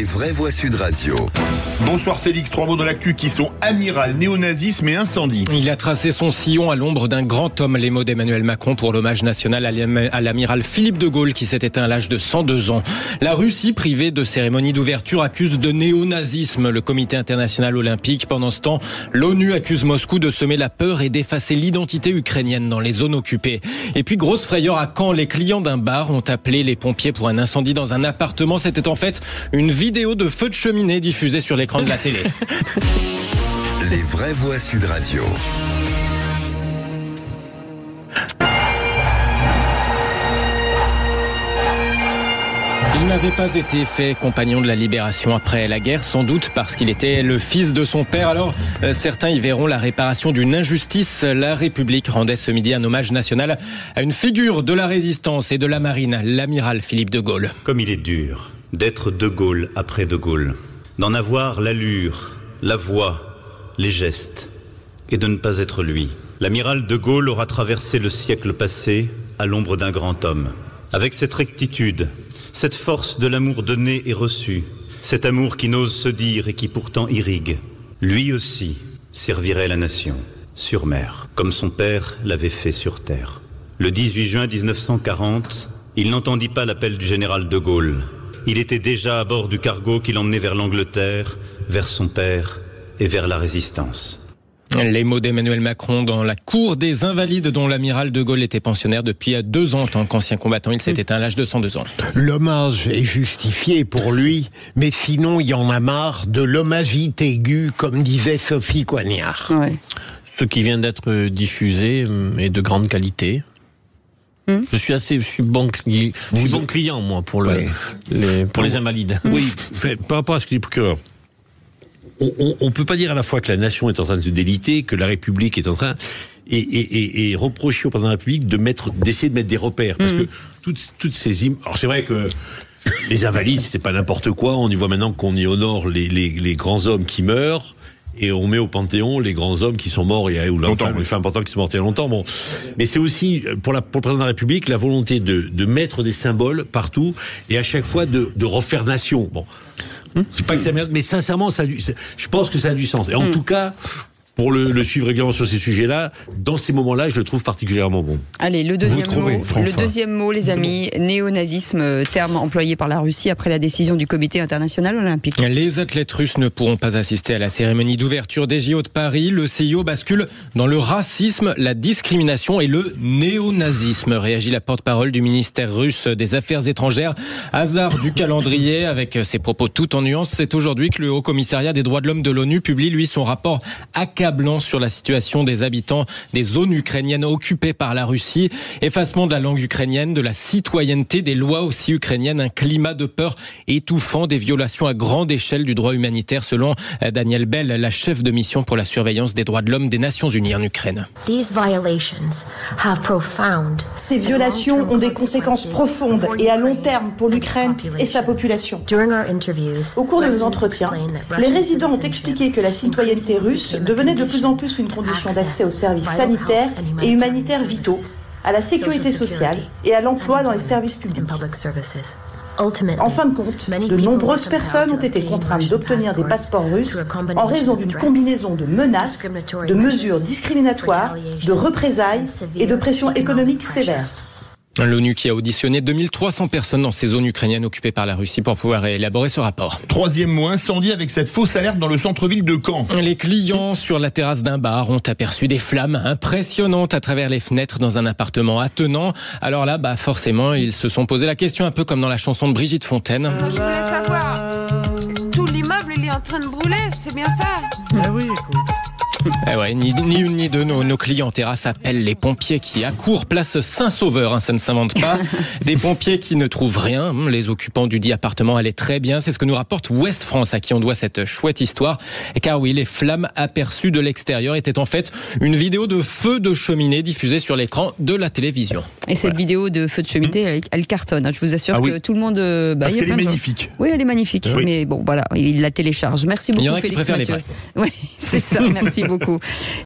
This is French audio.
Les vraies voix Sud Radio. Bonsoir Félix, 3 mots de l'actu qui sont amiral, néonazisme et incendie. Il a tracé son sillon à l'ombre d'un grand homme, les mots d'Emmanuel Macron pour l'hommage national à l'amiral Philippe de Gaulle qui s'est éteint à l'âge de 102 ans. La Russie, privée de cérémonie d'ouverture, accuse de néonazisme le comité international olympique. Pendant ce temps, l'ONU accuse Moscou de semer la peur et d'effacer l'identité ukrainienne dans les zones occupées. Et puis grosse frayeur à Caen, les clients d'un bar ont appelé les pompiers pour un incendie dans un appartement. C'était en fait une vidéo de feu de cheminée diffusée sur l'écran de la télé. Les vraies voix Sud Radio. Il n'avait pas été fait compagnon de la libération après la guerre, sans doute parce qu'il était le fils de son père. Alors, certains y verront la réparation d'une injustice. La République rendait ce midi un hommage national à une figure de la résistance et de la marine, l'amiral Philippe de Gaulle. Comme il est dur d'être de Gaulle après de Gaulle, d'en avoir l'allure, la voix, les gestes, et de ne pas être lui. L'amiral de Gaulle aura traversé le siècle passé à l'ombre d'un grand homme. Avec cette rectitude, cette force de l'amour donné et reçu, cet amour qui n'ose se dire et qui pourtant irrigue, lui aussi servirait la nation, sur mer, comme son père l'avait fait sur terre. Le 18 juin 1940, il n'entendit pas l'appel du général de Gaulle. Il était déjà à bord du cargo qui l'emmenait vers l'Angleterre, vers son père et vers la résistance. Les mots d'Emmanuel Macron dans la cour des Invalides dont l'amiral de Gaulle était pensionnaire depuis 2 ans en tant qu'ancien combattant. Il s'est éteint à l'âge de 102 ans. L'hommage est justifié pour lui, mais sinon il y en a marre de l'hommage aigu, comme disait Sophie Coignard. Ouais. Ce qui vient d'être diffusé est de grande qualité. Je suis bon client, moi, pour les invalides. Oui, par rapport à ce que dit le procureur, on ne peut pas dire à la fois que la nation est en train de se déliter, que la République est en train, et reprocher au président de la République d'essayer de mettre des repères. Parce que toutes ces images... Alors c'est vrai que les invalides, c'est pas n'importe quoi. On y voit maintenant qu'on y honore les grands hommes qui meurent. Et on met au Panthéon les grands hommes qui sont morts les femmes importantes qui sont mortes il y a longtemps. Bon. Mais c'est aussi, pour le président de la République, la volonté de mettre des symboles partout et à chaque fois de refaire nation. Bon. C'est pas que ça merde, mais sincèrement, je pense que ça a du sens. Et en tout cas, pour le suivre régulièrement sur ces sujets-là, dans ces moments-là, je le trouve particulièrement bon. Allez, le deuxième mot, les amis, néonazisme, terme employé par la Russie après la décision du comité international olympique. Les athlètes russes ne pourront pas assister à la cérémonie d'ouverture des JO de Paris. Le CIO bascule dans le racisme, la discrimination et le néonazisme, réagit la porte-parole du ministère russe des Affaires étrangères. Hasard du calendrier, avec ses propos tout en nuances, c'est aujourd'hui que le Haut Commissariat des droits de l'homme de l'ONU publie, lui, son rapport accablant sur la situation des habitants des zones ukrainiennes occupées par la Russie. Effacement de la langue ukrainienne, de la citoyenneté, des lois aussi ukrainiennes, un climat de peur étouffant, des violations à grande échelle du droit humanitaire, selon Danielle Bell, la chef de mission pour la surveillance des droits de l'homme des Nations Unies en Ukraine. Ces violations ont des conséquences profondes et à long terme pour l'Ukraine et sa population. Au cours de nos entretiens, les résidents ont expliqué que la citoyenneté russe devenait de plus en plus une condition d'accès aux services sanitaires et humanitaires vitaux, à la sécurité sociale et à l'emploi dans les services publics. En fin de compte, de nombreuses personnes ont été contraintes d'obtenir des passeports russes en raison d'une combinaison de menaces, de mesures discriminatoires, de représailles et de pressions économiques sévères. L'ONU qui a auditionné 2300 personnes dans ces zones ukrainiennes occupées par la Russie pour pouvoir élaborer ce rapport. 3e mot, incendie avec cette fausse alerte dans le centre-ville de Caen. Les clients sur la terrasse d'un bar ont aperçu des flammes impressionnantes à travers les fenêtres dans un appartement attenant. Alors là, forcément, ils se sont posé la question un peu comme dans la chanson de Brigitte Fontaine. Je voulais savoir, tout l'immeuble il est en train de brûler, c'est bien ça? Ah oui, écoute. Eh ouais, ni une ni deux, nos clients en terrasse appellent les pompiers qui accourent place Saint-Sauveur, ça ne s'invente pas. Des pompiers qui ne trouvent rien. Les occupants du dit appartement allaient très bien. C'est ce que nous rapporte Ouest France, à qui on doit cette chouette histoire. Car oui, les flammes aperçues de l'extérieur étaient en fait une vidéo de feu de cheminée diffusée sur l'écran de la télévision. Et cette vidéo de feu de cheminée, elle cartonne. Je vous assure que tout le monde... Parce qu'elle est magnifique. Oui, elle est magnifique. Oui. Mais bon, voilà, il la télécharge. Merci beaucoup, Il y en a Félix qui préfèrent Mathieu. les vrais. Oui, c'est ça. Merci beaucoup.